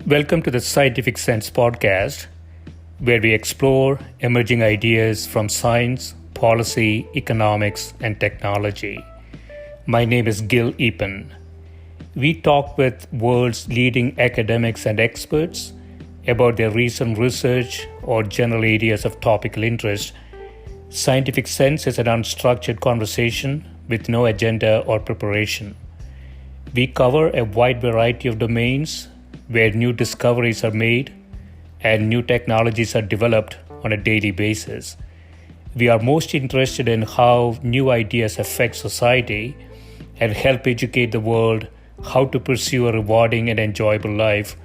Welcome to the Scientific Sense podcast, where we explore emerging ideas from science, policy, economics, and technology. My name is Gil Eapen. We talk with world's leading academics and experts about their recent research or general areas of topical interest. Scientific Sense is an unstructured conversation with no agenda or preparation. We cover a wide variety of domains where new discoveries are made and new technologies are developed on a daily basis. We are most interested in how new ideas affect society and help educate the world how to pursue a rewarding and enjoyable life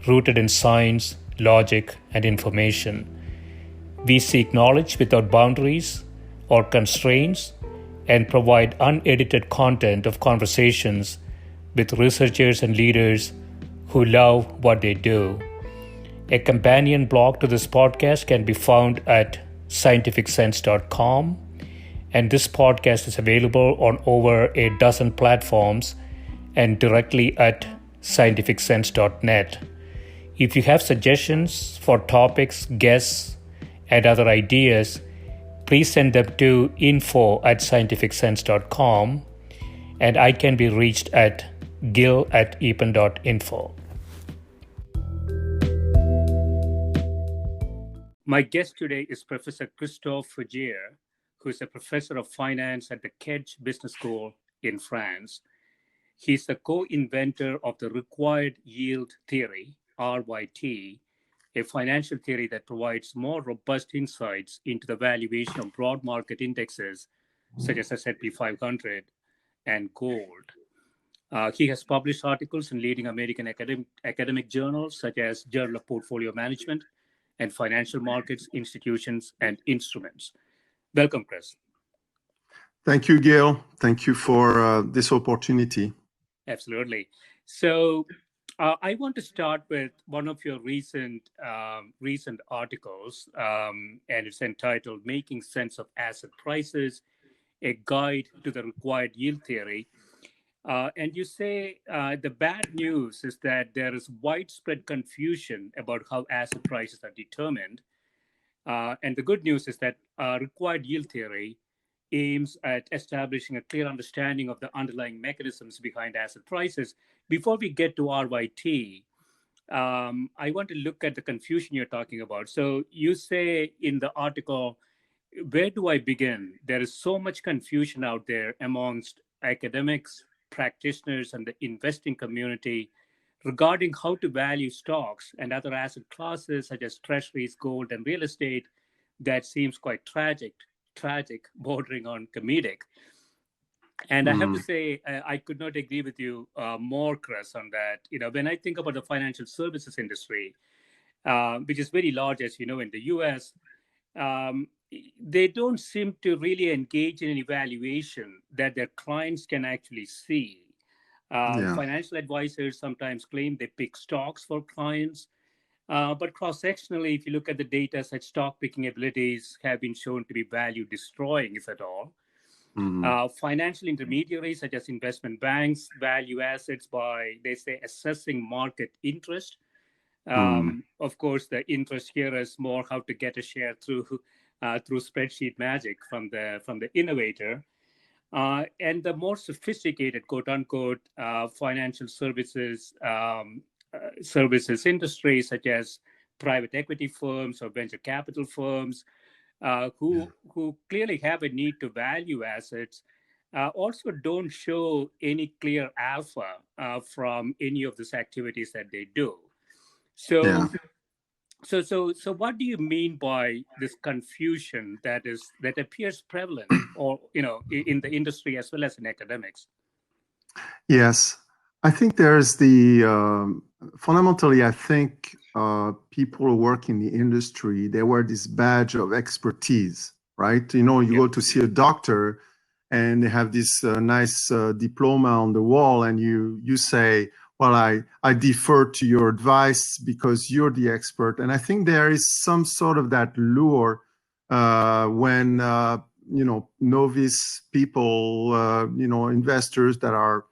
rooted in science, logic, and information. We seek knowledge without boundaries or constraints and provide unedited content of conversations with researchers and leaders who love what they do. A companion blog to this podcast can be found at scientificsense.com, and this podcast is available on over a dozen platforms and directly at scientificsense.net. If you have suggestions for topics, guests, and other ideas, please send them to info@scientificsense.com, and I can be reached at gil@eapen.info. My guest today is Professor Christophe Faugère, who is a professor of finance at the Kedge Business School in France. He's the co-inventor of the required yield theory, RYT, a financial theory that provides more robust insights into the valuation of broad market indexes, such as S&P 500 and gold. He has published articles in leading American academic journals, such as Journal of Portfolio Management and Financial Markets, Institutions, and Instruments. Welcome, Chris. Thank you, Gil. Thank you for this opportunity. Absolutely. So I want to start with one of your recent articles, and it's entitled Making Sense of Asset Prices, a Guide to the Required Yield Theory. And you say the bad news is that there is widespread confusion about how asset prices are determined. And the good news is that required yield theory aims at establishing a clear understanding of the underlying mechanisms behind asset prices. Before we get to RYT, I want to look at the confusion you're talking about. So you say in the article, where do I begin? There is so much confusion out there amongst academics, practitioners, and the investing community regarding how to value stocks and other asset classes such as treasuries, gold, and real estate. That seems quite tragic, bordering on comedic. And I have to say, I could not agree with you more, Chris, on that. You know, when I think about the financial services industry, which is very large, as you know, in the US, they don't seem to really engage in an evaluation that their clients can actually see. Financial advisors sometimes claim they pick stocks for clients, but cross-sectionally, if you look at the data, such stock picking abilities have been shown to be value destroying, if at all. Financial intermediaries such as investment banks value assets by, they say, assessing market interest. Of course, the interest here is more how to get a share through spreadsheet magic from the innovator. And the more sophisticated, quote unquote, financial services industry, such as private equity firms or venture capital firms, who clearly have a need to value assets, also don't show any clear alpha from any of these activities that they do. So what do you mean by this confusion that appears prevalent, or in the industry as well as in academics? Yes, I think there's the fundamentally. I think people who work in the industry, they wear this badge of expertise, right? You know, you go to see a doctor, and they have this nice diploma on the wall, and you say, well, I defer to your advice because you're the expert. And I think there is some sort of that lure when, novice people, investors that are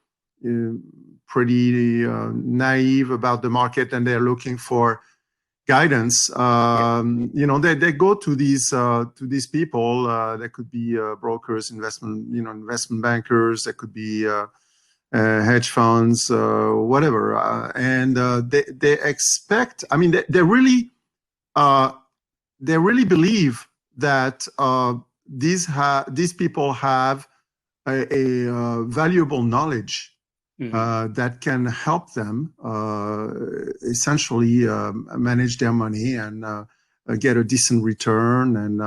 pretty naive about the market and they're looking for guidance. They go to these people. There could be brokers, investment bankers. There could be hedge funds, whatever, and they expect. I mean, they really believe that these people have a valuable knowledge that can help them essentially manage their money and get a decent return and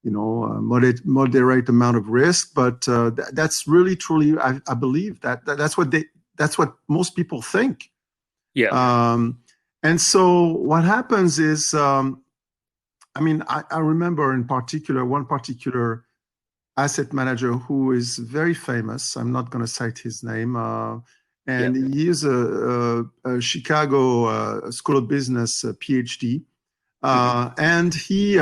moderate amount of risk. But that's really truly, I believe that's what most people think. Yeah. And so what happens is, I remember in particular one particular asset manager who is very famous. I'm not going to cite his name. He is a Chicago School of Business PhD. And he,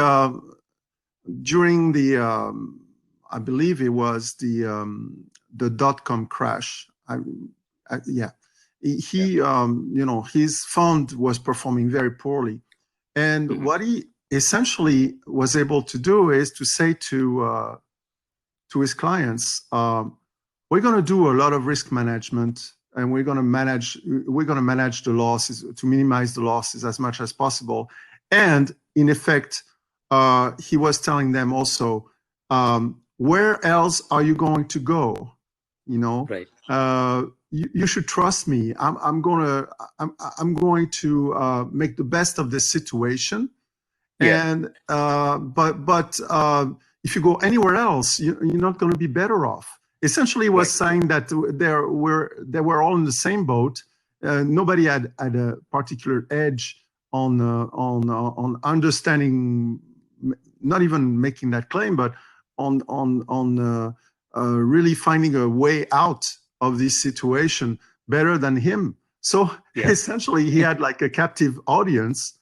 during the, I believe it was the dot-com crash. His fund was performing very poorly. And what he essentially was able to do is to say to his clients, we're going to do a lot of risk management, and we're going to manage the losses, to minimize the losses as much as possible. And in effect, he was telling them also, where else are you going to go? Right. You should trust me. I'm going to make the best of the situation. And but if you go anywhere else, you're not going to be better off. Essentially, he was saying that they were all in the same boat. Nobody had a particular edge on understanding, not even making that claim, but on really finding a way out of this situation better than him. So essentially, he had like a captive audience.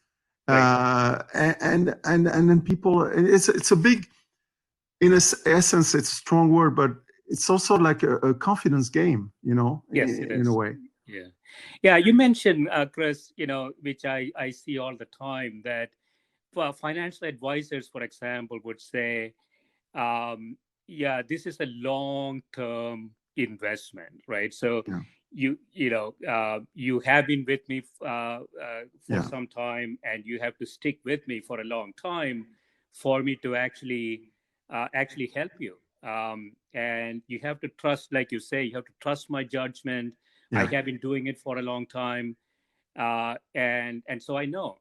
And then people, it's a big, in essence, it's a strong word, but it's also like a confidence game, in a way. Yeah. You mentioned, Chris, which I see all the time, that financial advisors, for example, would say, this is a long-term investment, right? So you have been with me for some time, and you have to stick with me for a long time for me to actually help you. And you have to trust, like you say, you have to trust my judgment. I have been doing it for a long time. And so I know,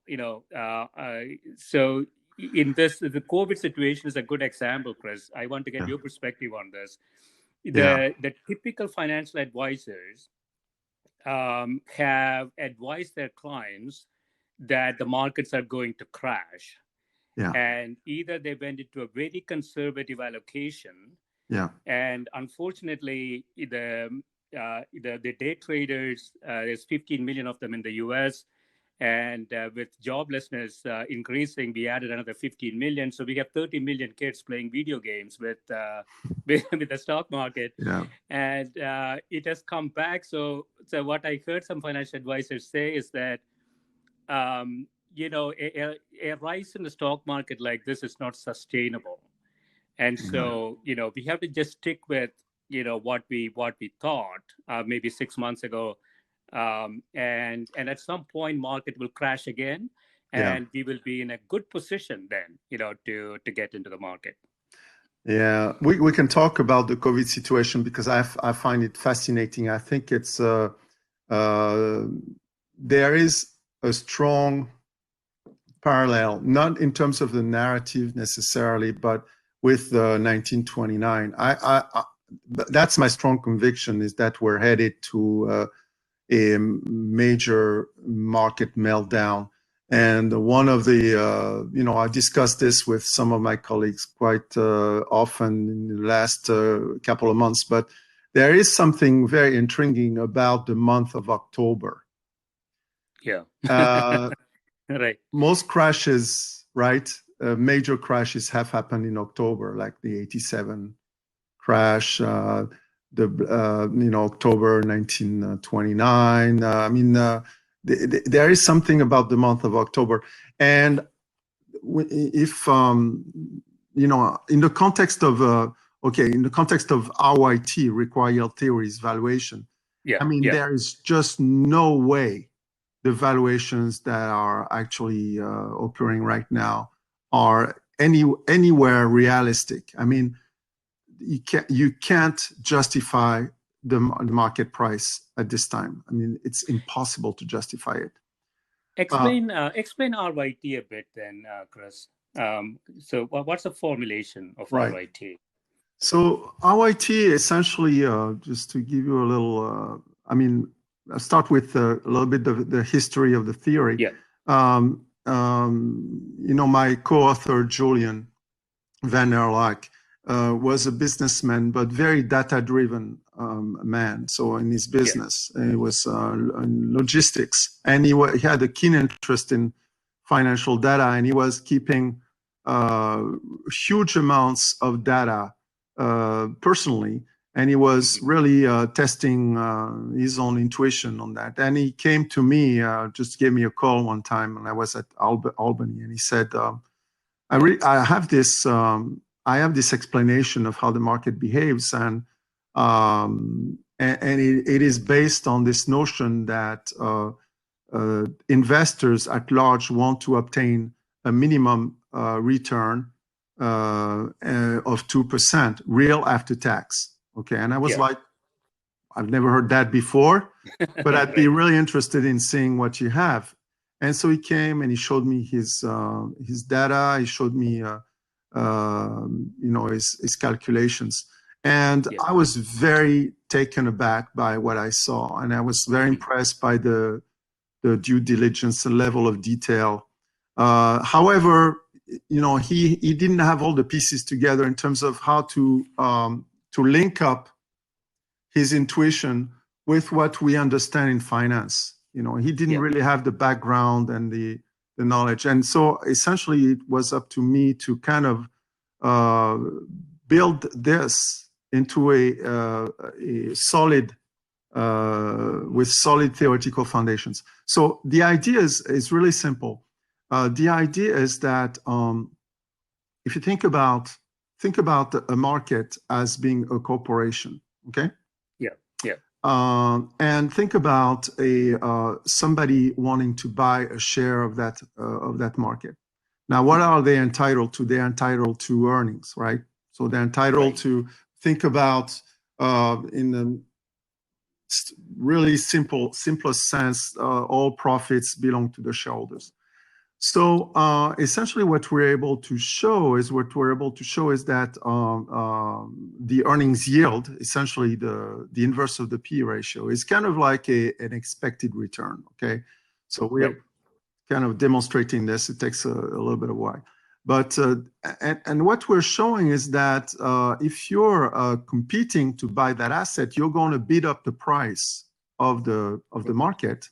so in this, the COVID situation is a good example, Chris. I want to get your perspective on this. The typical financial advisors have advised their clients that the markets are going to crash. And either they went into a very conservative allocation. And unfortunately, the day traders, there's 15 million of them in the US. And with joblessness increasing, we added another 15 million. So we have 30 million kids playing video games with the stock market. And it has come back. So what I heard some financial advisors say is that, a rise in the stock market like this is not sustainable. And so, we have to just stick with, what we thought maybe 6 months ago. And at some point, market will crash again, and we will be in a good position then, to get into the market. Yeah, we can talk about the COVID situation because I find it fascinating. I think it's there is a strong parallel, not in terms of the narrative necessarily, but with 1929. That's my strong conviction, is that we're headed to a major market meltdown. And one of the, I discussed this with some of my colleagues quite often in the last couple of months, but there is something very intriguing about the month of October. Right. Most crashes, right? Major crashes have happened in October, like the 87 crash. October 1929. There is something about the month of October, and if in the context of RYT, required yield theories valuation, there is just no way the valuations that are actually occurring right now are anywhere realistic. I mean, you can't justify the market price at this time. I mean, it's impossible to justify it. Explain RYT a bit then, Chris. So what's the formulation of RYT? So RYT essentially, just to give you a little, I'll start with a little bit of the history of the theory. Yeah. My co-author, Julian Van Erlach, was a businessman, but very data-driven man. So in his business, it was in logistics, and he had a keen interest in financial data, and he was keeping huge amounts of data personally, and he was really testing his own intuition on that. And he came to me, just gave me a call one time, and I was at Albany, and he said, I have this explanation of how the market behaves, and it is based on this notion that investors at large want to obtain a minimum return of 2% real after tax. Okay, and I was like, I've never heard that before, but I'd be really interested in seeing what you have. And so he came and he showed me his data. He showed me his calculations, and I was very taken aback by what I saw, and I was very impressed by the due diligence and level of detail. However, he didn't have all the pieces together in terms of how to link up his intuition with what we understand in finance. He didn't really have the background and the knowledge. And so essentially it was up to me to kind of build this into a solid, with solid theoretical foundations. So the idea is really simple. The idea is that if you think about a market as being a corporation, okay? And think about somebody wanting to buy a share of that market. Now, what are they entitled to? They're entitled to earnings, right? So they're entitled to think about, in the really simplest sense, all profits belong to the shareholders. So essentially what we're able to show is that the earnings yield, essentially the inverse of the P ratio, is kind of like an expected return, okay? So we are kind of demonstrating this. It takes a little bit of while. But, and what we're showing is that if you're competing to buy that asset, you're going to bid up the price of the market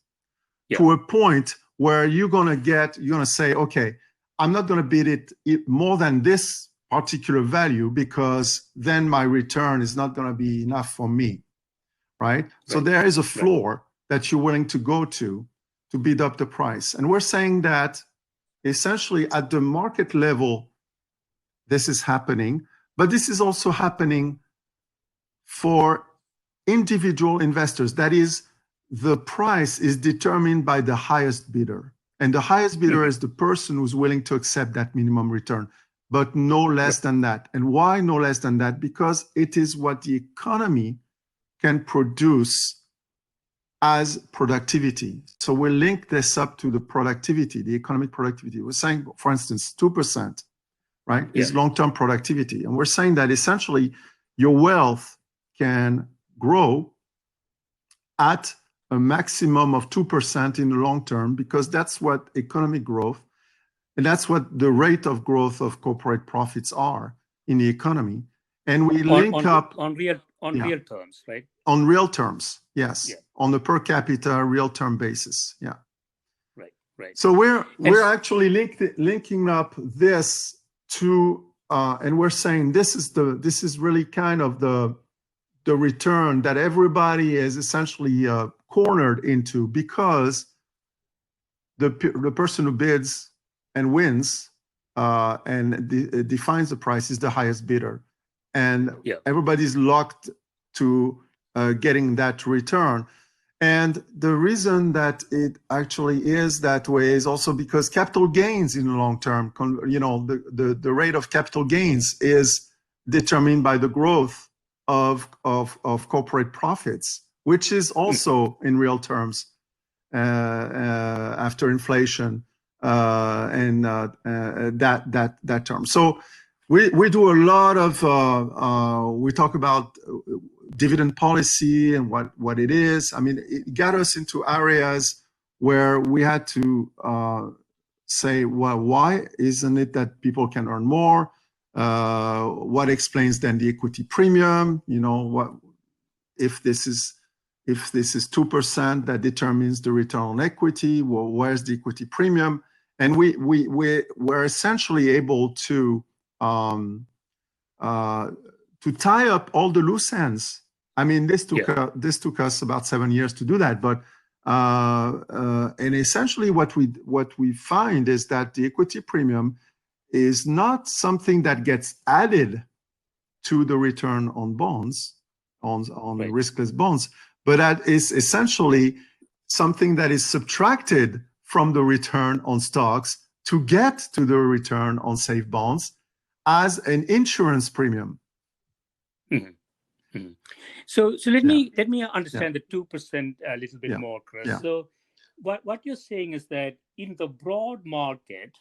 to a point where you're going to say, okay, I'm not going to bid it more than this particular value because then my return is not going to be enough for me, right? So there is a floor that you're willing to go to bid up the price. And we're saying that essentially at the market level, this is happening, but this is also happening for individual investors. That is, the price is determined by the highest bidder. And the highest bidder is the person who's willing to accept that minimum return, but no less than that. And why no less than that? Because it is what the economy can produce as productivity. So we link this up to the productivity, the economic productivity. We're saying, for instance, 2%, right, is long-term productivity. And we're saying that essentially your wealth can grow at a maximum of 2% in the long term, because that's what economic growth, and that's what the rate of growth of corporate profits are in the economy. And we link up on real terms, right? On real terms, yes. On the per capita real term basis, Right. So we're actually linking up this to, and we're saying this is really kind of the the return that everybody is essentially cornered into, because the person who bids and wins and defines the price is the highest bidder, and everybody's locked to getting that return. And the reason that it actually is that way is also because capital gains in the long term, the rate of capital gains is determined by the growth of corporate profits, which is also in real terms after inflation and that term. So we do a lot of we talk about dividend policy and what it is. I mean, it got us into areas where we had to say, well, why isn't it that people can earn more? What explains then the equity premium? What if this is 2% that determines the return on equity? Well, where's the equity premium? And we're essentially able to tie up all the loose ends. I mean, this took us about 7 years to do that, but and essentially what we find is that the equity premium is not something that gets added to the return on bonds, on riskless bonds, but that is essentially something that is subtracted from the return on stocks to get to the return on safe bonds as an insurance premium. Mm-hmm. Mm-hmm. So let me understand the 2% a little bit more, Chris. Yeah. So what you're saying is that in the broad market,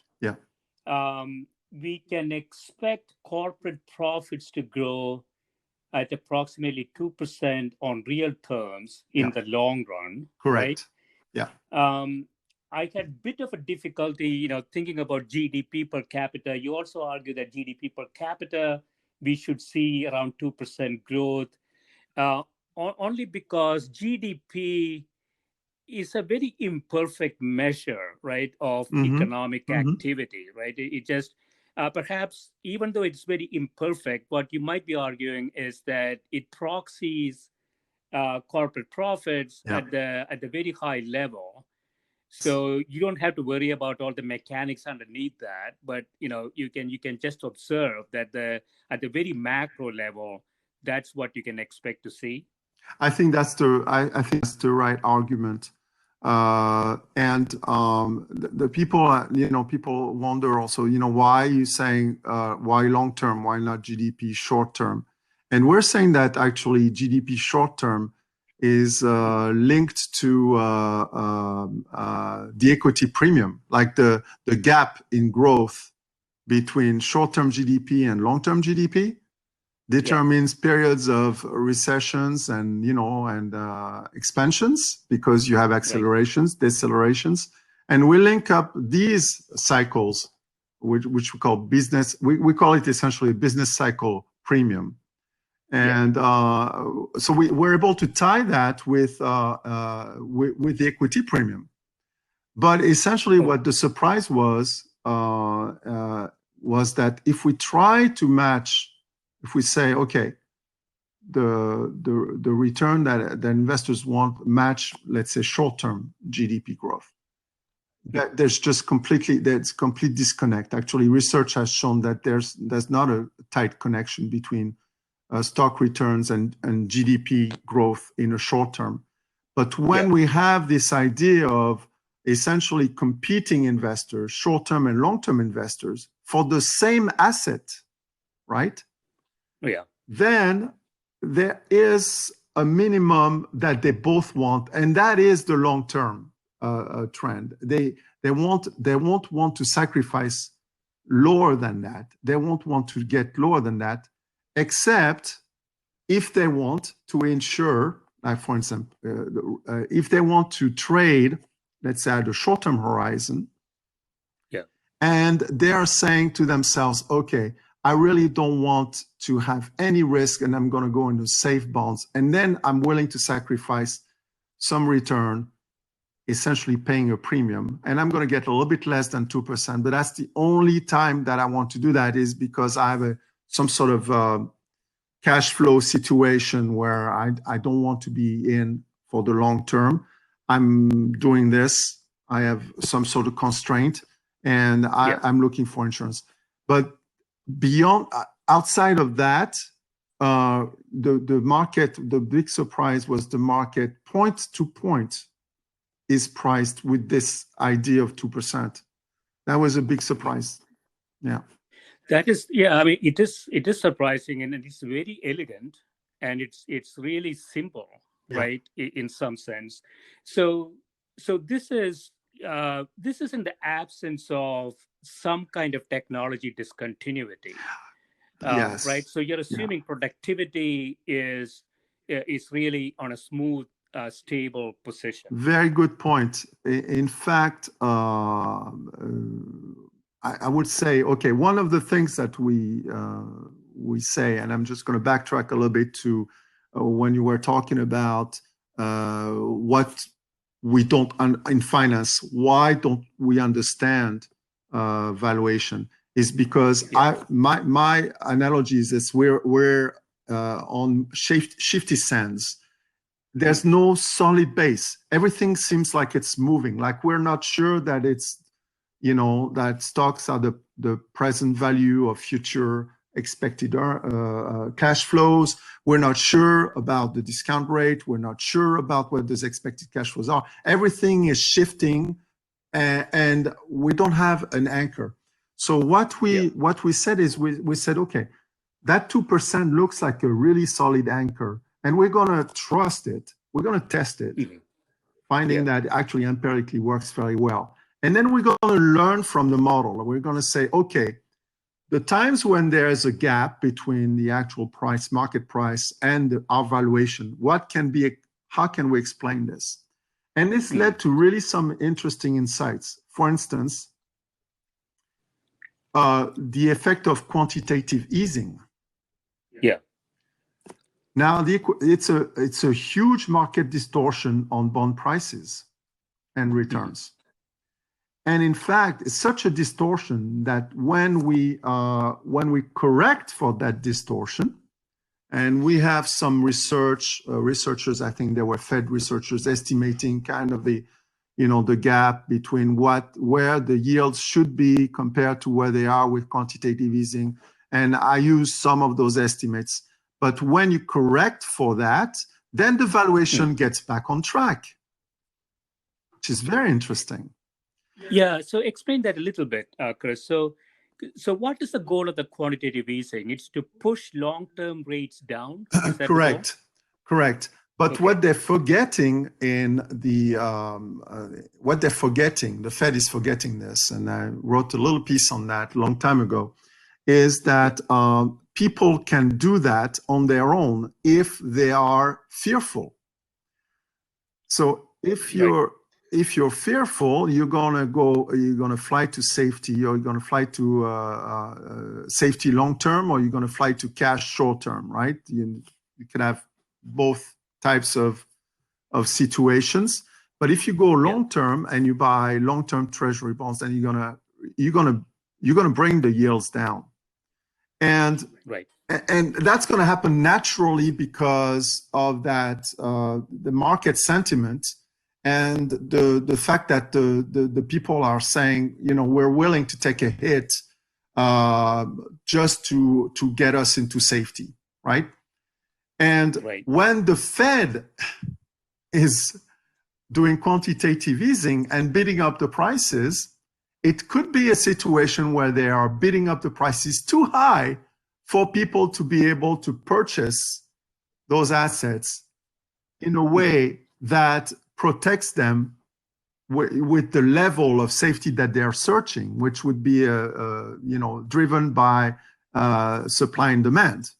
we can expect corporate profits to grow at approximately 2% on real terms in the long run. Correct. Right? Yeah. I had a bit of a difficulty, thinking about GDP per capita. You also argue that GDP per capita, we should see around 2% growth, only because GDP is a very imperfect measure, right, of economic activity, right? It just, perhaps, even though it's very imperfect, what you might be arguing is that it proxies corporate profits at the very high level. So you don't have to worry about all the mechanics underneath that, but you can just observe that at the very macro level, that's what you can expect to see. I think that's the right argument, and the people people wonder also why are you saying why long term, why not GDP short term, and we're saying that actually GDP short term is linked to the equity premium, like the gap in growth between short-term GDP and long-term GDP determines periods of recessions and expansions, because you have accelerations, decelerations, and we link up these cycles, which we call business. We call it essentially a business cycle premium. And so we're able to tie that with the equity premium. But essentially what the surprise was that if we try to match, if we say, okay, the return that the investors want match, let's say, short-term GDP growth, that there's complete disconnect. Actually, research has shown that there's not a tight connection between stock returns and GDP growth in the short term. But when we have this idea of essentially competing investors, short-term and long-term investors, for the same asset, right? Yeah. Then there is a minimum that they both want, and that is the long-term trend. They won't want to sacrifice lower than that. They won't want to get lower than that, except if they want to ensure, like for instance, if they want to trade, let's say at a short-term horizon, and they are saying to themselves, okay, I really don't want to have any risk, and I'm going to go into safe bonds, and then I'm willing to sacrifice some return, essentially paying a premium, and I'm going to get a little bit less than 2%, but that's the only time that I want to do that, is because I have some sort of cash flow situation where I don't want to be in for the long term. I'm doing this. I have some sort of constraint, and I'm looking for insurance. But beyond, outside of that, the market, the big surprise was the market point to point is priced with this idea of 2%. That was a big surprise. Yeah. That is, yeah, I mean, it is surprising, and it's very elegant, and it's really simple, right, in some sense. So this is in the absence of some kind of technology discontinuity, yes. right? So you're assuming productivity is really on a smooth, stable position. Very good point. In fact, I would say, okay, one of the things that we say, and I'm just going to backtrack a little bit to when you were talking about what we don't in finance, why don't we understand valuation? Is because my analogy is this: we're on shifty sands. There's no solid base. Everything seems like it's moving. Like we're not sure that it's, that stocks are the present value of future expected cash flows. We're not sure about the discount rate. We're not sure about what those expected cash flows are. Everything is shifting, and we don't have an anchor. So what we said is we said, okay, that 2% looks like a really solid anchor, and we're going to trust it. We're going to test it, finding that actually empirically works very well. And then we're going to learn from the model. We're going to say, okay, the times when there's a gap between the actual price, market price, and our valuation, how can we explain this? And this led to really some interesting insights. For instance, the effect of quantitative easing. Yeah. Now, it's a huge market distortion on bond prices and returns. And in fact, it's such a distortion that when we correct for that distortion, and we have some researchers, I think there were Fed researchers estimating kind of the gap between where the yields should be compared to where they are with quantitative easing. And I use some of those estimates. But when you correct for that, then the valuation gets back on track, which is very interesting. Yeah, so explain that a little bit, Chris. So what is the goal of the quantitative easing? It's to push long-term rates down? Is that Correct. But what they're forgetting the Fed is forgetting this, and I wrote a little piece on that a long time ago, is that people can do that on their own if they are fearful. So if you're fearful, you're gonna fly to safety, or you're gonna fly to safety long term, or you're gonna fly to cash short term, right? You can have both types of situations. But if you go long term and you buy long term treasury bonds, then you're gonna bring the yields down. And that's going to happen naturally because of that the market sentiment and the fact that the people are saying, we're willing to take a hit just to get us into safety, right? And when the Fed is doing quantitative easing and bidding up the prices, it could be a situation where they are bidding up the prices too high for people to be able to purchase those assets in a way that protects them with the level of safety that they're searching, which would be driven by supply and demand,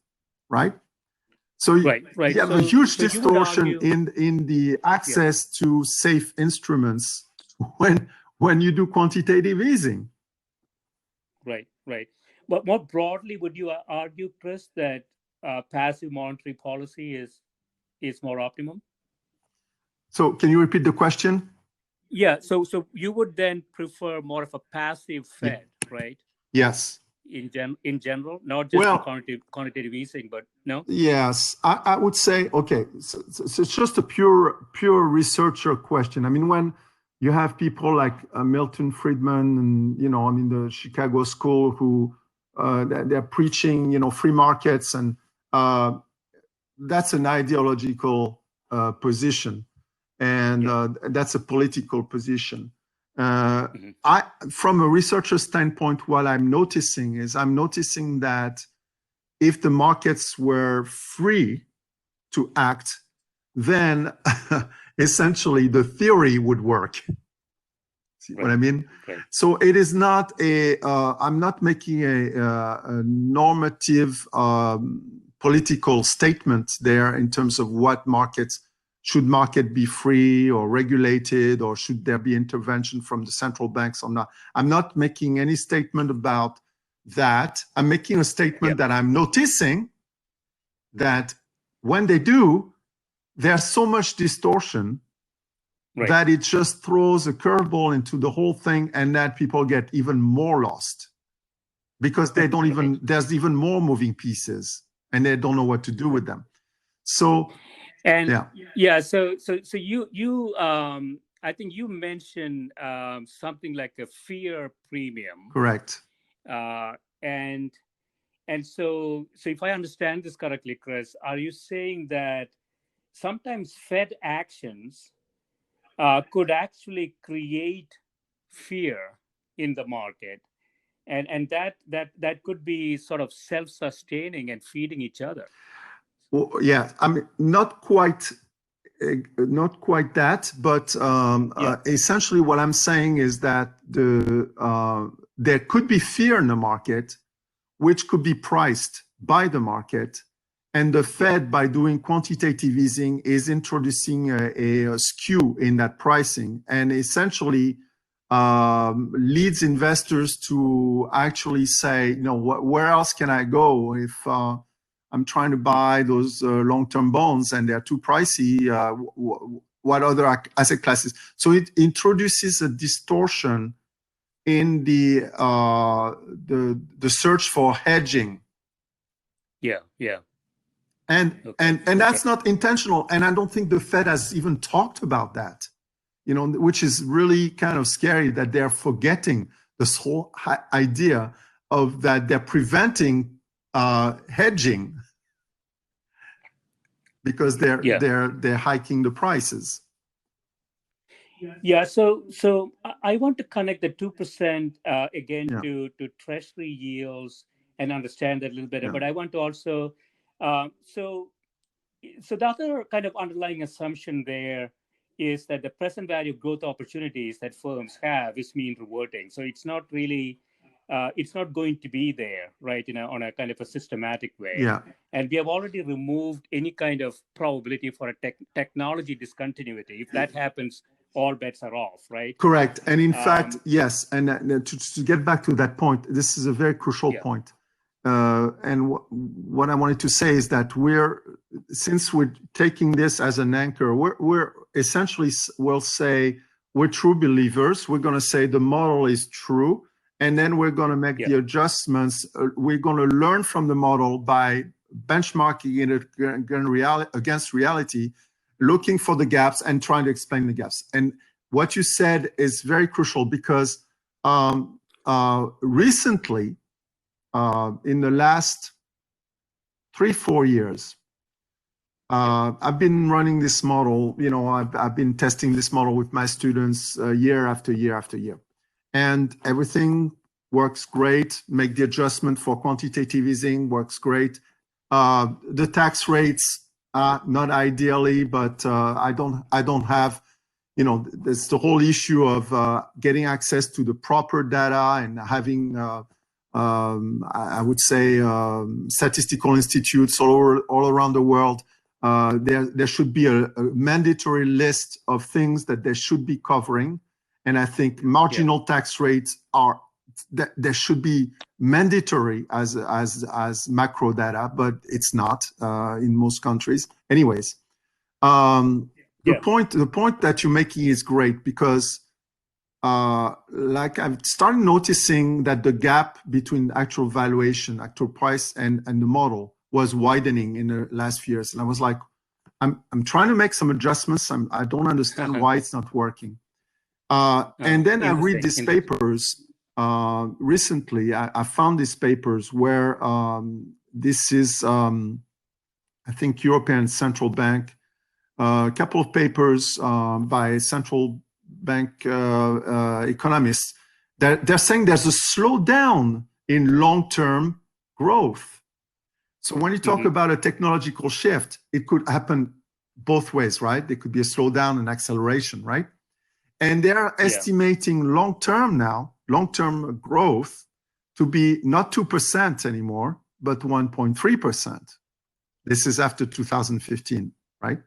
right? So you have a huge distortion in the access to safe instruments when you do quantitative easing. Right. But more broadly, would you argue, Chris, that passive monetary policy is more optimum? So can you repeat the question? Yeah. So you would then prefer more of a passive Fed, right? Yes. in general, not just Well, in quantitative easing, but no? yes, I would say, okay, so it's just a pure researcher question. I mean, when you have people like Milton Friedman and, I mean, the Chicago School who they're preaching, free markets, and that's an ideological position, and that's a political position. From a researcher standpoint, what I'm noticing that if the markets were free to act, then essentially the theory would work. See what I mean? Right. So it is not I'm not making a normative political statement there in terms of what markets. Should market be free or regulated, or should there be intervention from the central banks or not? I'm not making any statement about that. I'm making a statement that I'm noticing that when they do, there's so much distortion that it just throws a curveball into the whole thing, and that people get even more lost because they don't even, there's even more moving pieces and they don't know what to do with them. So, and so you I think you mentioned something like a fear premium. Correct. And so if I understand this correctly, Chris, are you saying that sometimes Fed actions could actually create fear in the market, and that could be sort of self-sustaining and feeding each other? Well, yeah, I mean, not quite that, but essentially what I'm saying is that there could be fear in the market, which could be priced by the market, and the Fed, by doing quantitative easing, is introducing a skew in that pricing, and essentially leads investors to actually say, where else can I go if I'm trying to buy those long-term bonds and they're too pricey? What other asset classes? So it introduces a distortion in the search for hedging. And that's not intentional. And I don't think the Fed has even talked about that, which is really kind of scary, that they're forgetting this whole idea of that they're preventing hedging because they're hiking the prices. So I want to connect the 2% again to treasury yields and understand that a little better. But I want to also so the other kind of underlying assumption there is that the present value growth opportunities that firms have is mean reverting. So it's not really it's not going to be there, right? On a kind of a systematic way. And we have already removed any kind of probability for a technology discontinuity. If that happens, all bets are off, right? Correct. And in fact, yes. And to get back to that point, this is a very crucial point. And what I wanted to say is that since we're taking this as an anchor, we're essentially, we'll say we're true believers. We're going to say the model is true. And then we're going to make the adjustments. We're going to learn from the model by benchmarking it against reality, looking for the gaps and trying to explain the gaps. And what you said is very crucial because recently, in the last 3-4 years, I've been running this model. I've been testing this model with my students year after year after year. And everything works great. Make the adjustment for quantitative easing, works great. The tax rates, not ideally, but I don't have, there's the whole issue of getting access to the proper data and having, I would say, statistical institutes all around the world. There should be a mandatory list of things that they should be covering. And I think marginal tax rates there should be mandatory as macro data, but it's not in most countries. Anyways, the point that you're making is great because like I've started noticing that the gap between actual valuation, actual price, and the model was widening in the last few years. And I was like, I'm trying to make some adjustments. I don't understand why it's not working. And then I read these papers recently. I found these papers where this is, I think, European Central Bank, a couple of papers by central bank economists. They're saying there's a slowdown in long-term growth. So when you talk about a technological shift, it could happen both ways, right? There could be a slowdown and acceleration, right? And they're estimating long-term growth to be not 2% anymore, but 1.3%. This is after 2015, right?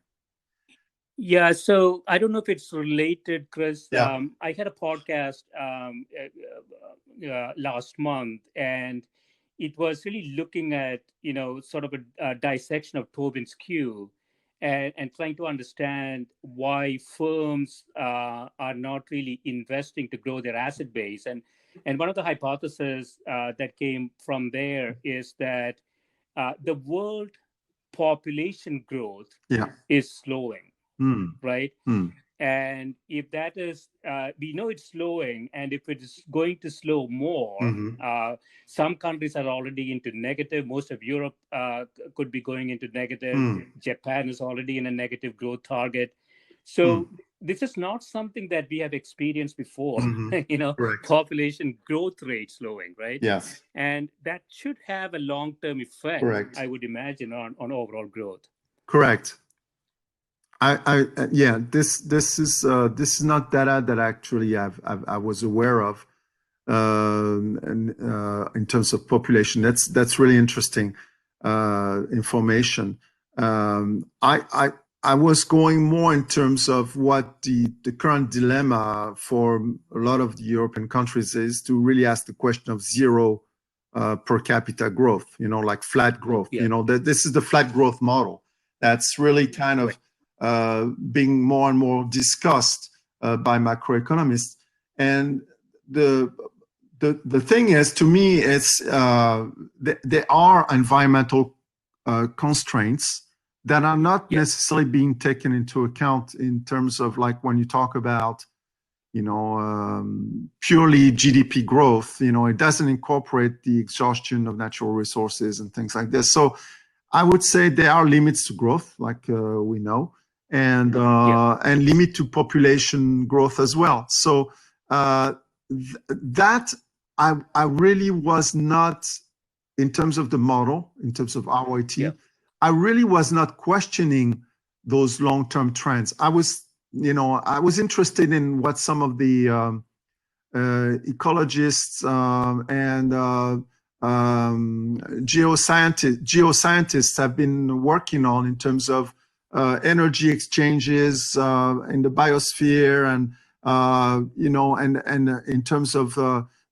Yeah, so I don't know if it's related, Chris. Yeah. I had a podcast last month, and it was really looking at, sort of a dissection of Tobin's Q, and trying to understand why firms are not really investing to grow their asset base. And one of the hypotheses that came from there is that the world population growth is slowing. Right. And if that is, we know it's slowing, and if it is going to slow more, some countries are already into negative. Most of Europe could be going into negative. Japan is already in a negative growth target. So this is not something that we have experienced before, population growth rate slowing, right? Yes. And that should have a long-term effect, I would imagine, on overall growth. Correct. This is not data that actually I was aware of in terms of population. That's really interesting information. I was going more in terms of what the current dilemma for a lot of the European countries is, to really ask the question of zero per capita growth, like flat growth. This is the flat growth model that's really kind of being more and more discussed by macroeconomists. And the thing is, to me, it's there are environmental constraints that are not necessarily being taken into account in terms of, like, when you talk about purely GDP growth. It doesn't incorporate the exhaustion of natural resources and things like this. So I would say there are limits to growth, like we know, and limit to population growth as well. So that I really was not, in terms of the model, in terms of ROIT, I really was not questioning those long-term trends. I was interested in what some of the ecologists and geoscientists have been working on, in terms of energy exchanges in the biosphere, and and in terms of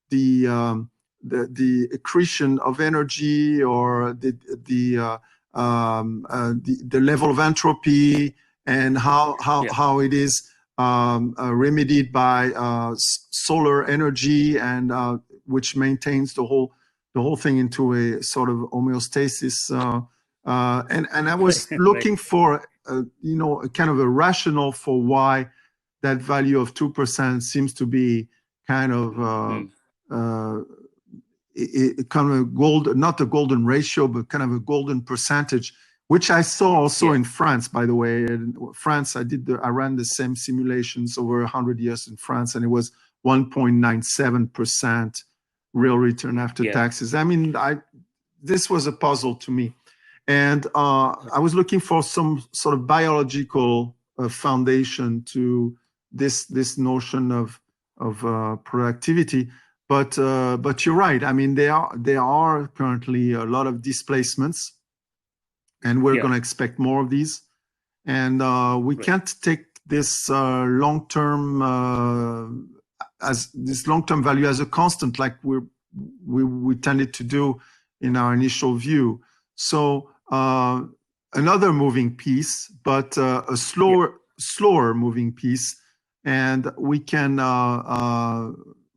the accretion of energy, or the level of entropy, and how it is remedied by solar energy, and which maintains the whole thing into a sort of homeostasis. And I was looking for kind of a rationale for why that value of 2% seems to be kind of kind of a not a golden ratio, but kind of a golden percentage, which I saw also in France, by the way. In France, I ran the same simulations over 100 years in France, and it was 1.97% real return after taxes. I mean, this was a puzzle to me. And I was looking for some sort of biological foundation to this notion of productivity. But you're right. I mean, there are currently a lot of displacements, and we're going to expect more of these. And we can't take this long-term value as a constant, like we tended to do in our initial view. So another moving piece, but a slower moving piece, and we can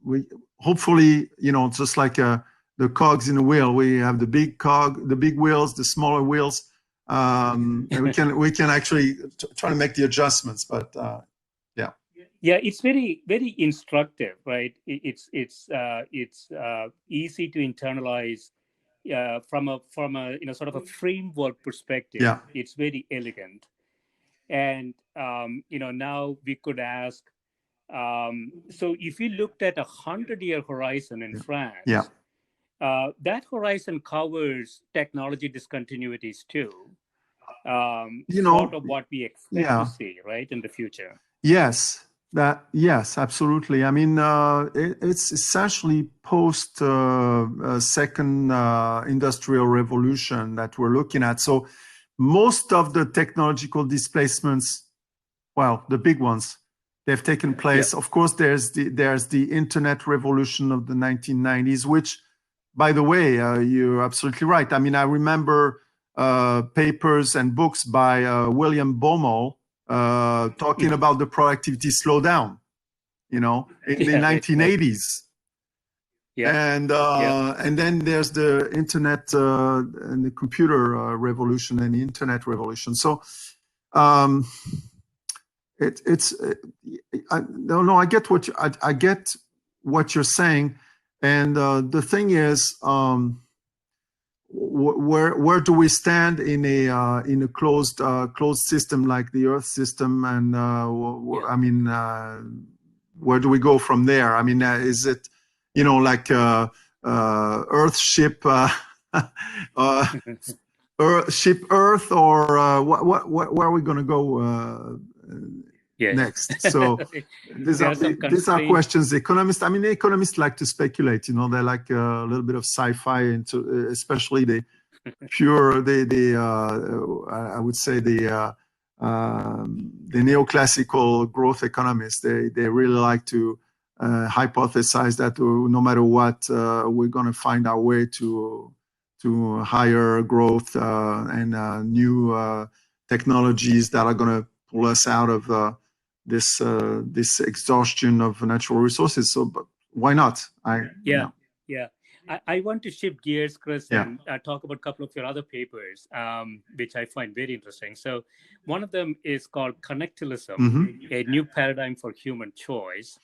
we hopefully, you know, just like the cogs in a wheel, we have the big cog, the big wheels, the smaller wheels, and we can actually try to make the adjustments. But yeah. Yeah, it's very, very instructive, right? It's easy to internalize from a you know, sort of a framework perspective. Yeah. It's very elegant, and you know, now we could ask. So if you looked at 100-year horizon in France, Yeah. that horizon covers technology discontinuities too. You Sort know, of what we expect to see, right, in the future. Yes, yes, absolutely. I mean, it's essentially post second industrial revolution that we're looking at. So most of the technological displacements, well, the big ones, they've taken place. Of course, there's the internet revolution of the 1990s, which, by the way, you're absolutely right. I mean, I remember papers and books by William Baumol talking about the productivity slowdown, you know, in the 1980s. And then there's the internet and the computer revolution and the internet revolution. So I get what I get what you're saying, and the thing is, where do we stand in a closed system like the Earth system, and I mean, where do we go from there? I mean, is it, you know, like Earth ship ship Earth, or where are we going to go next? So these are questions. The economists like to speculate. You know, they like a little bit of sci-fi, into especially the pure, I would say the neoclassical growth economists. They really like to hypothesize that no matter what, we're going to find our way to higher growth and new technologies that are going to pull us out of this exhaustion of natural resources. So, but why not? I want to shift gears, Chris, and talk about a couple of your other papers, which I find very interesting. So one of them is called Connectalism, a new paradigm for human choice.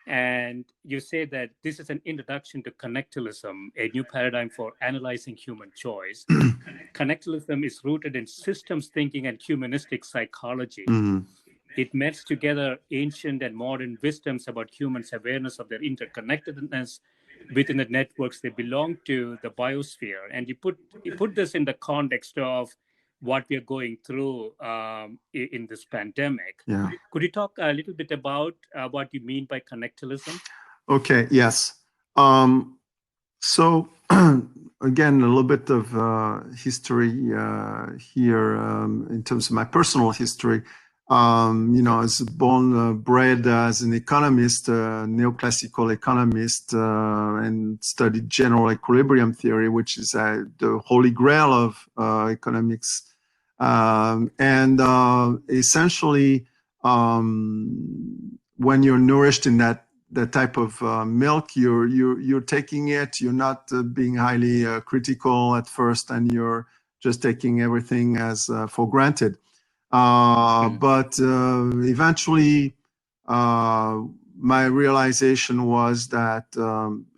And you say that this is an introduction to Connectalism, a new paradigm for analyzing human choice. Connectalism is rooted in systems thinking and humanistic psychology. It melds together ancient and modern wisdoms about humans' awareness of their interconnectedness within the networks they belong to, the biosphere. And you put this in the context of what we are going through in this pandemic. Could you talk a little bit about what you mean by Connectalism? Okay, yes. So again, a little bit of history here in terms of my personal history. You know, I was bred as an economist, neoclassical economist, and studied general equilibrium theory, which is the holy grail of economics. And essentially, when you're nourished in that type of milk, you're taking it. You're not being highly critical at first, and you're just taking everything as for granted. But eventually, my realization was that,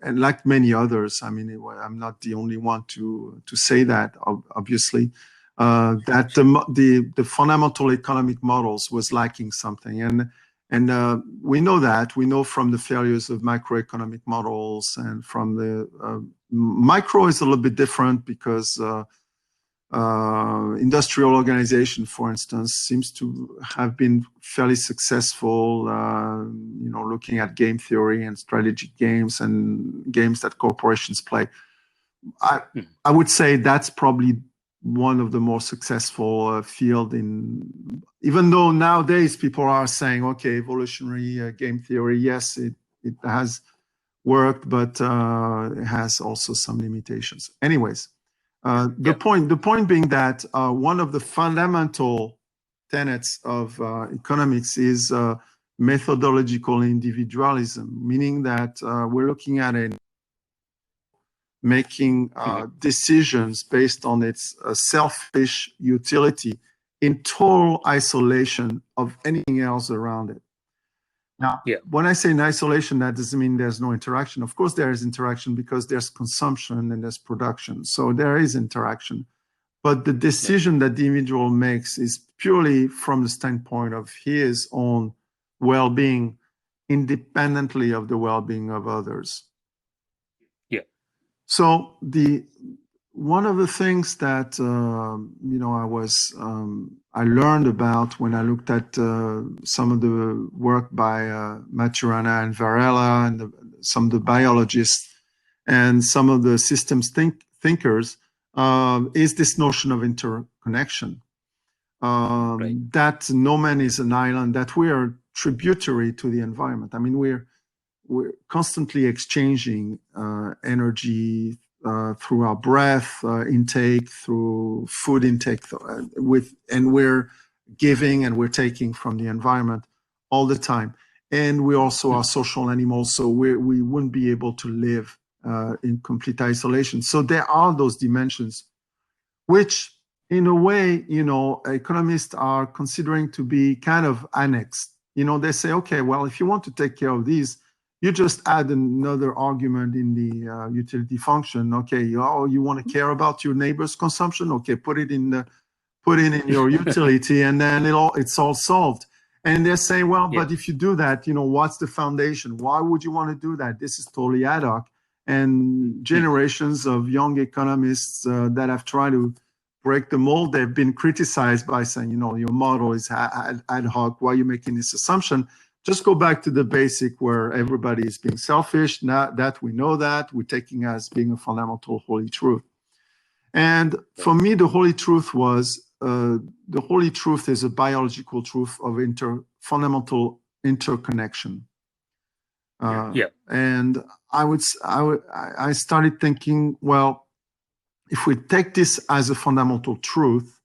and like many others, I mean, I'm not the only one to say that, obviously, that the fundamental economic models was lacking something, and we know that. We know from the failures of macroeconomic models, and from the micro is a little bit different because industrial organization, for instance, seems to have been fairly successful, you know, looking at game theory and strategic games and games that corporations play. I would say that's probably one of the more successful field even though nowadays people are saying, okay, evolutionary game theory, yes, it has worked, but it has also some limitations. Anyways, the point being that one of the fundamental tenets of economics is methodological individualism, meaning that we're looking at it making decisions based on its selfish utility in total isolation of anything else around it. Now, when I say in isolation, that doesn't mean there's no interaction. Of course, there is interaction because there's consumption and there's production. So there is interaction. But the decision that the individual makes is purely from the standpoint of his own well-being, independently of the well-being of others. So one of the things that I learned about when I looked at some of the work by Maturana and Varela and some of the biologists and some of the systems thinkers is this notion of interconnection. That no man is an island, that we are tributary to the environment. I mean, we're constantly exchanging energy through our breath intake, through food intake, and we're giving and we're taking from the environment all the time. And we also are social animals, so we wouldn't be able to live in complete isolation. So there are those dimensions, which in a way, economists are considering to be kind of annexed. They say, okay, well, if you want to take care of these, you just add another argument in the utility function. Okay, you want to care about your neighbor's consumption? Okay, put it in your utility, and then it's all solved. And they're saying, well, but if you do that, what's the foundation? Why would you want to do that? This is totally ad hoc. And generations of young economists that have tried to break the mold, they've been criticized by saying, your model is ad hoc. Why are you making this assumption? Just go back to the basic where everybody is being selfish. Now that we know that, we're taking as being a fundamental holy truth. And for me, the holy truth is a biological truth of fundamental interconnection. And I started thinking, well, if we take this as a fundamental truth,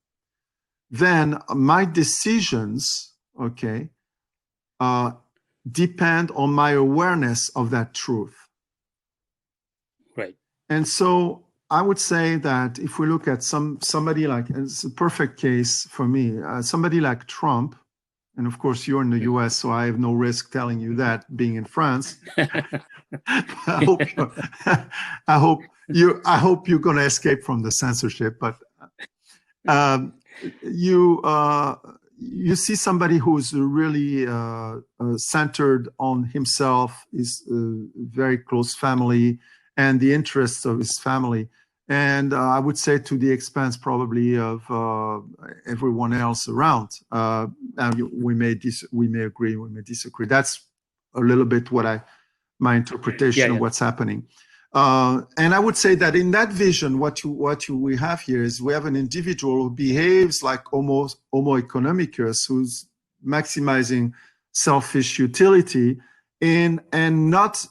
then my decisions, depend on my awareness of that truth. Right. And so I would say that if we look at somebody like, it's a perfect case for me, somebody like Trump, and of course you're in the US, so I have no risk telling you that being in France. I hope you're going to escape from the censorship, but you see somebody who's really centered on himself, his very close family, and the interests of his family. And I would say to the expense probably of everyone else around. We may agree, we may disagree. That's a little bit my interpretation of what's happening. And I would say that in that vision, what we have here is we have an individual who behaves like Homo economicus, who's maximizing selfish utility and not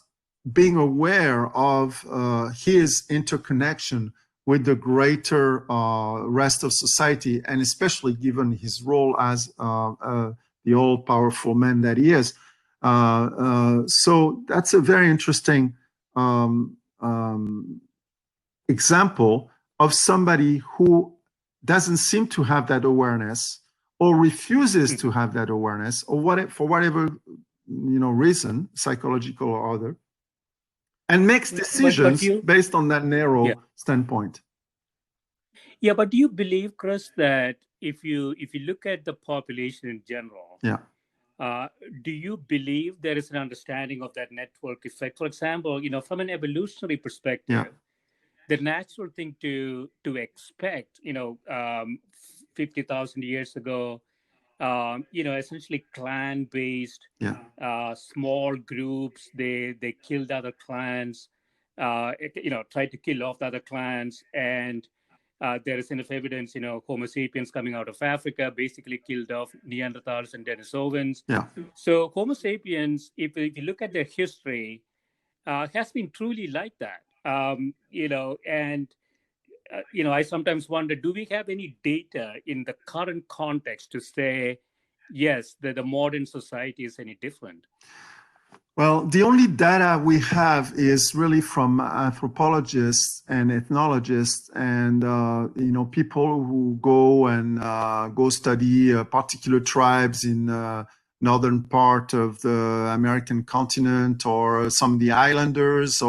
being aware of his interconnection with the greater rest of society, and especially given his role as the all-powerful man that he is. So that's a very interesting example of somebody who doesn't seem to have that awareness or refuses to have that awareness, or for whatever reason, psychological or other, and makes decisions based on that narrow standpoint. Yeah, but do you believe, Chris, that if you look at the population in general, do you believe there is an understanding of that network effect? For example, from an evolutionary perspective, the natural thing to expect, 50,000 years ago, essentially clan-based, small groups. They killed other clans, tried to kill off the other clans, and there is enough evidence, Homo sapiens coming out of Africa basically killed off Neanderthals and Denisovans. So Homo sapiens, if you look at their history, has been truly like that. I sometimes wonder, do we have any data in the current context to say yes, the modern society is any different. Well, the only data we have is really from anthropologists and ethnologists, and people who go and go study particular tribes in northern part of the American continent, or some of the islanders,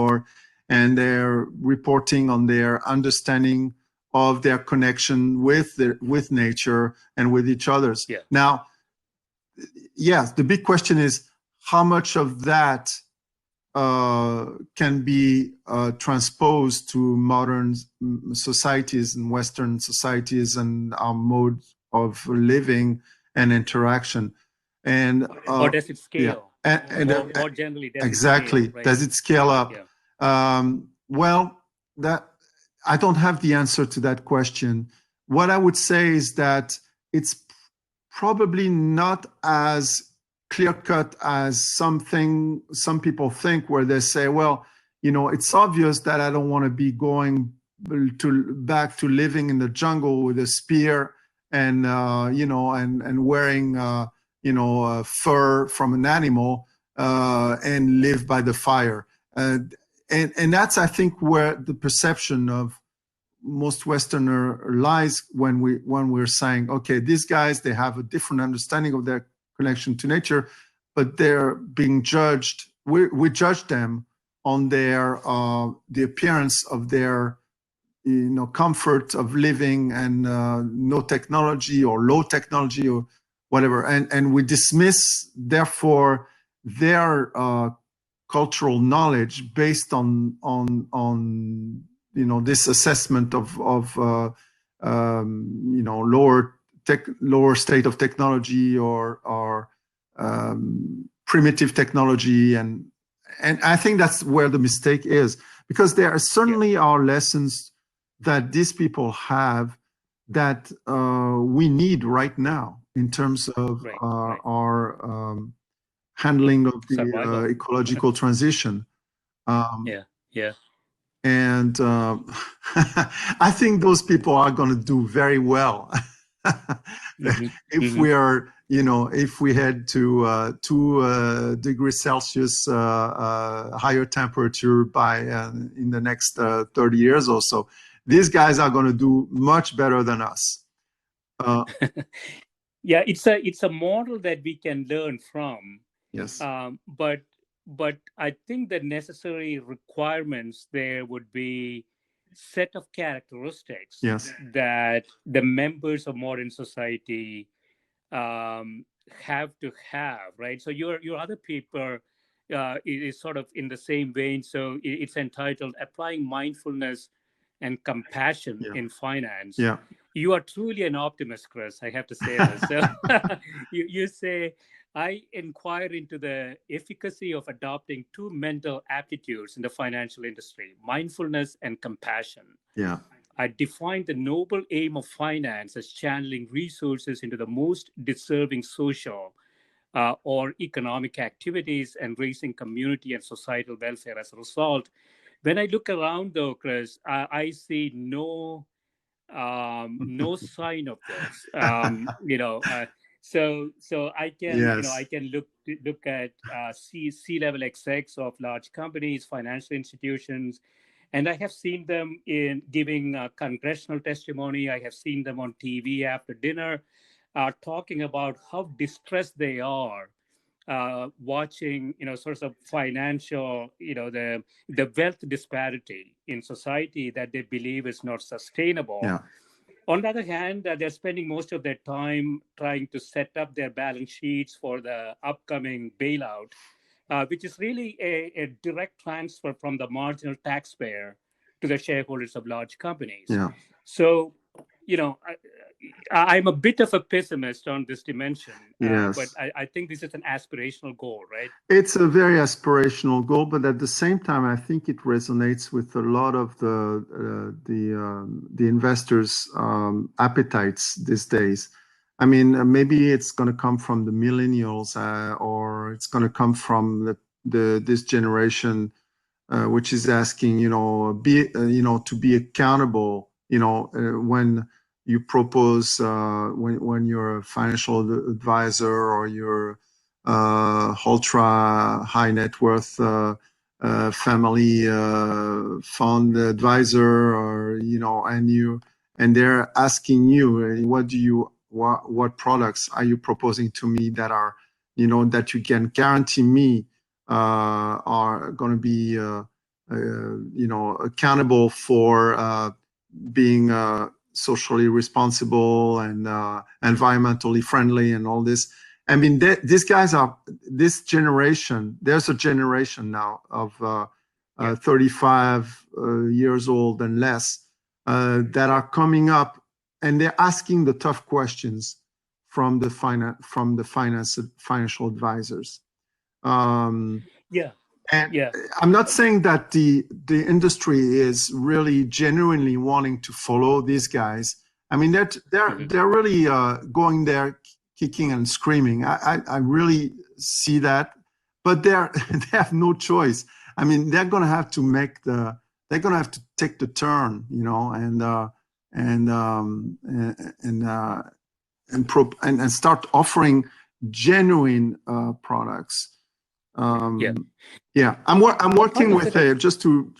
and they're reporting on their understanding of their connection with nature and with each other's. Yeah. Now, yes, the big question is, how much of that can be transposed to modern societies and Western societies and our mode of living and interaction? And or does it scale? Yeah. And more generally, does exactly. it scale, right? Does it scale up? Yeah. Well, that I don't have the answer to that question. What I would say is that it's probably not as clear-cut as some people think, where they say, well, it's obvious that I don't want to be going back to living in the jungle with a spear and and wearing fur from an animal and live by the fire. And that's, I think, where the perception of most Westerner lies when we're saying, okay, these guys, they have a different understanding of their connection to nature, but they're being judged. We judge them on their the appearance of their comfort of living and no technology or low technology or whatever, and we dismiss therefore their cultural knowledge based on this assessment of lower state of technology or primitive technology, and I think that's where the mistake is, because there certainly are lessons that these people have that we need right now in terms of our handling of the ecological transition. Yeah. And I think those people are going to do very well if we are, if we head to 2 degrees Celsius higher temperature by in the next 30 years or so. These guys are going to do much better than us. Yeah, it's a model that we can learn from. Yes. But I think the necessary requirements there would be set of characteristics that the members of modern society have to have, right? So your other paper is sort of in the same vein. So it's entitled "Applying Mindfulness and Compassion in Finance." Yeah. You are truly an optimist, Chris. I have to say this. So you say, I inquire into the efficacy of adopting 2 mental aptitudes in the financial industry: mindfulness and compassion. Yeah. I define the noble aim of finance as channeling resources into the most deserving social or economic activities and raising community and societal welfare as a result. When I look around, though, Chris, I see no sign of this. So I can I can look at C-level execs of large companies, financial institutions, and I have seen them in giving congressional testimony. I have seen them on TV after dinner, talking about how distressed they are, watching sorts of financial, the wealth disparity in society that they believe is not sustainable. Yeah. On the other hand, they're spending most of their time trying to set up their balance sheets for the upcoming bailout, which is really a direct transfer from the marginal taxpayer to the shareholders of large companies. Yeah. So, I'm a bit of a pessimist on this dimension, but I think this is an aspirational goal, right? It's a very aspirational goal, but at the same time, I think it resonates with a lot of the investors' appetites these days. I mean, maybe it's going to come from the millennials, or it's going to come from this generation, which is asking, to be accountable, when you propose when you're a financial advisor or you're ultra high net worth family fund advisor, or and they're asking you, what products are you proposing to me that are that you can guarantee me are going to be accountable for being socially responsible and environmentally friendly and all this. I mean, these guys are this generation. There's a generation now of 35 years old and less that are coming up, and they're asking the tough questions from the financial advisors. And I'm not saying that the industry is really genuinely wanting to follow these guys. I mean, they're really going there kicking and screaming. I really see that, but they have no choice. I mean, they're going to have to take the turn, and start offering genuine products. I'm working with just to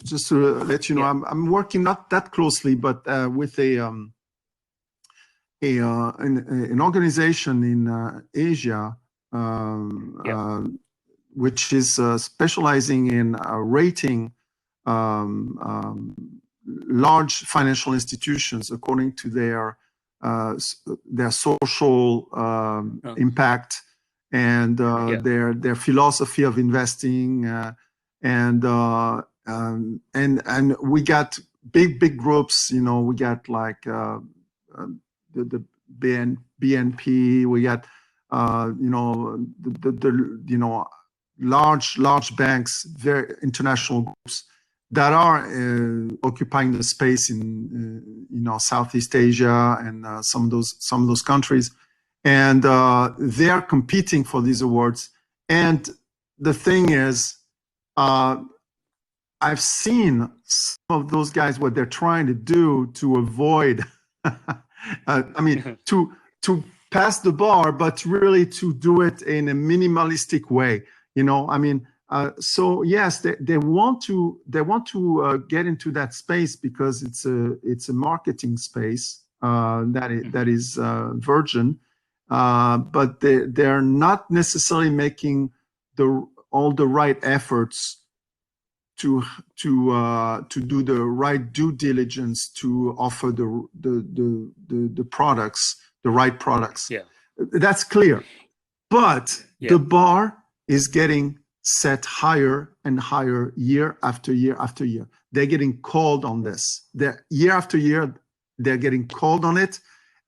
let you know, I'm working not that closely, but with an organization in Asia, which is specializing in rating large financial institutions according to their social impact and their philosophy of investing, and we got big groups. We got like the BNP. We got the large banks, very international groups that are occupying the space in Southeast Asia and some of those countries. And they're competing for these awards. And the thing is, I've seen some of those guys, what they're trying to do to avoid, to pass the bar, but really to do it in a minimalistic way. So yes, they want to get into that space because it's a marketing space that is virgin. But they're not necessarily making all the right efforts to do the right due diligence to offer the products, the right products. That's clear. But the bar is getting set higher and higher year after year after year. They're getting called on this. Year after year, they're getting called on it,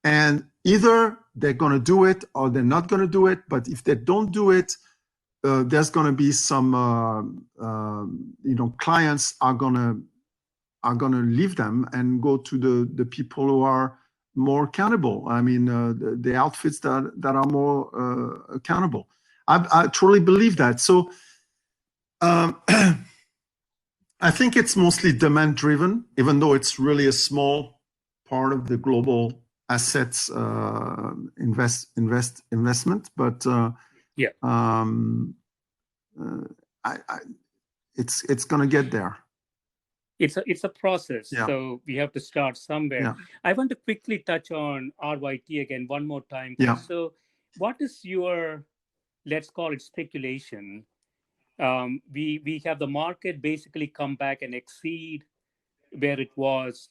and either they're going to do it or they're not going to do it. But if they don't do it, there's going to be some, clients are going to leave them and go to the people who are more accountable. I mean, the outfits that are more accountable. I truly believe that. So I think it's mostly demand driven, even though it's really a small part of the global assets investment, but it's going to get there. It's a process, so we have to start somewhere. I want to quickly touch on RYT again one more time. So what is your, let's call it speculation? We have the market basically come back and exceed where it was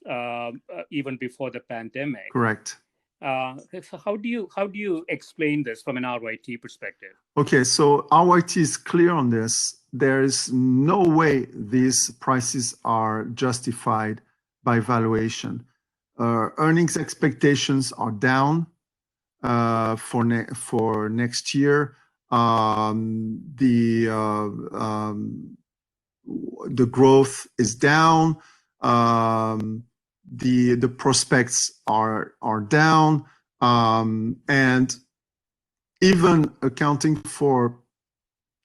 even before the pandemic. Correct. So how do you explain this from an RYT perspective? Okay, so RYT is clear on this. There is no way these prices are justified by valuation. Earnings expectations are down for next year. The growth is down. The prospects are down, and even accounting for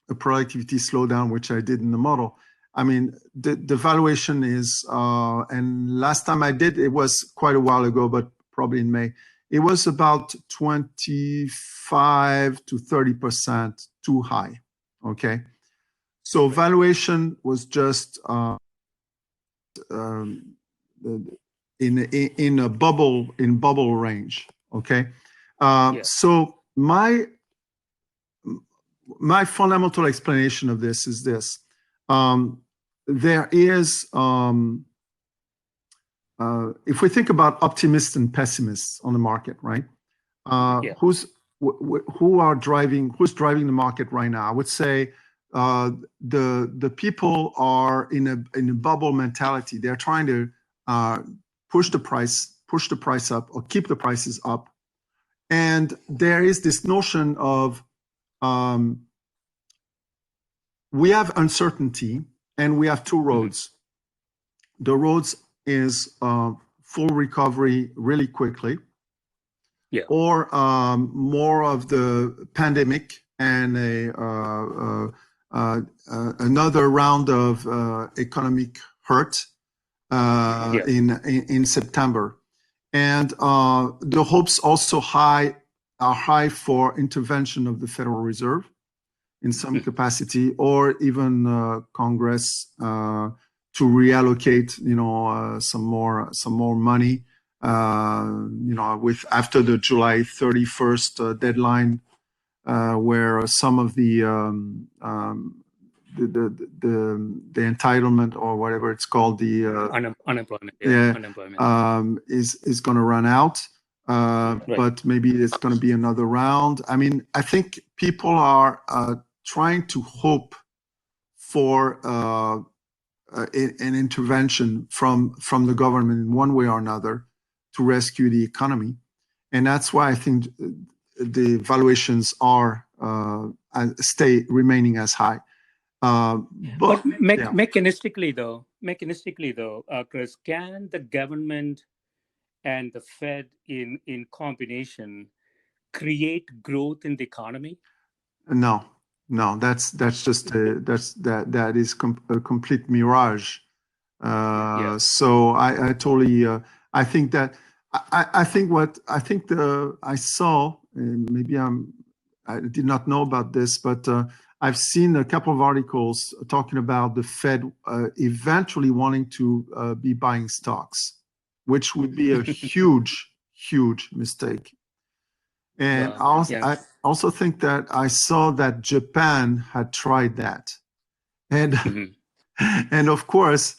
a productivity slowdown, which I did in the model. I mean, the valuation is, and last time I did, it was quite a while ago, but probably in May. It was about 25 to 30% too high. Okay, so valuation was just in a bubble range. Okay, so my fundamental explanation of this is this: there is, if we think about optimists and pessimists on the market, right? Who's driving the market right now? I would say the people are in a bubble mentality. They're trying to push the price up or keep the prices up, and there is this notion of we have uncertainty and we have two roads. The roads is full recovery really quickly, or more of the pandemic and another round of economic hurt in September. And the hopes also are high for intervention of the Federal Reserve in some capacity, or even Congress to reallocate, some more money, with after the July 31st deadline, where some of the entitlement, or whatever it's called, the unemployment, is going to run out. But maybe it's going to be another round. I mean, I think people are trying to hope for an intervention from the government in one way or another to rescue the economy, and that's why I think the valuations are remaining as high. But mechanistically though, Chris, can the government and the Fed in combination create growth in the economy? No, that's just that is a complete mirage. So I totally I think that I saw, maybe I did not know about this, but I've seen a couple of articles talking about the Fed eventually wanting to be buying stocks, which would be a huge mistake. And I also think that I saw that Japan had tried that, and and of course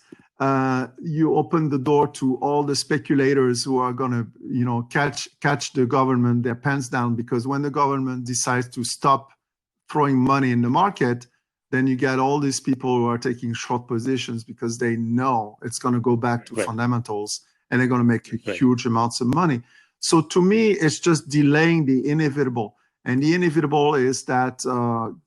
you open the door to all the speculators who are going to catch the government their pants down, because when the government decides to stop throwing money in the market, then you get all these people who are taking short positions because they know it's going to go back to fundamentals, and they're going to make huge amounts of money. So to me, it's just delaying the inevitable. And the inevitable is that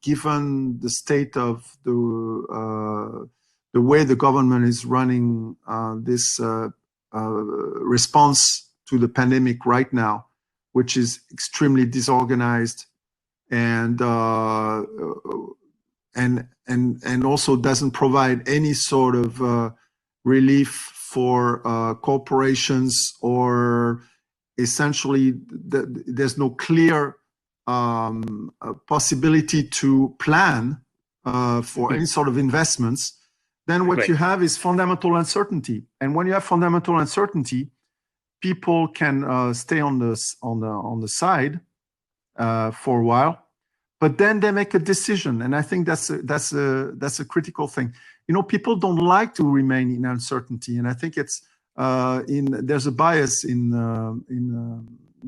given the state of the way the government is running this response to the pandemic right now, which is extremely disorganized and also doesn't provide any sort of relief for corporations, or essentially there's no clear possibility to plan for any sort of investments, then what you have is fundamental uncertainty. And when you have fundamental uncertainty, people can stay on the side for a while, but then they make a decision, and I think that's a critical thing. People don't like to remain in uncertainty, and I think it's there's a bias in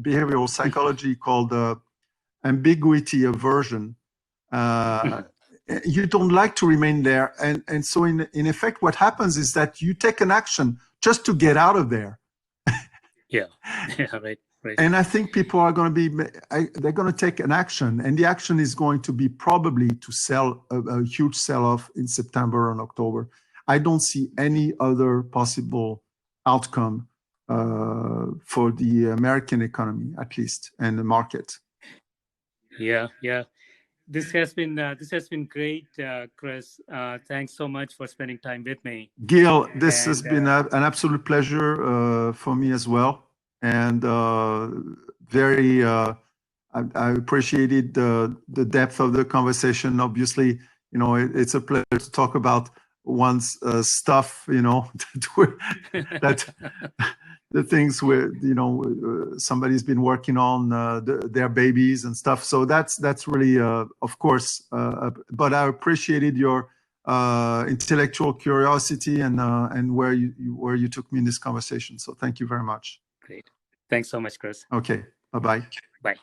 behavioral psychology called ambiguity aversion. You don't like to remain there, and so in effect, what happens is that you take an action just to get out of there. Right. And I think people are going to they're going to take an action, and the action is going to be probably to sell a huge sell-off in September and October. I don't see any other possible outcome for the American economy, at least, and the market. Yeah. This has been great, Chris. Thanks so much for spending time with me, Gil. This has been an absolute pleasure for me as well. and very. I appreciated the depth of the conversation. Obviously, you know, it's a pleasure to talk about one's stuff. You know, that the things where, you know, somebody's been working on their babies and stuff. So that's really, of course. But I appreciated your intellectual curiosity and where you took me in this conversation. So thank you very much. Great. Thanks so much, Chris. Okay. Bye-bye. Bye.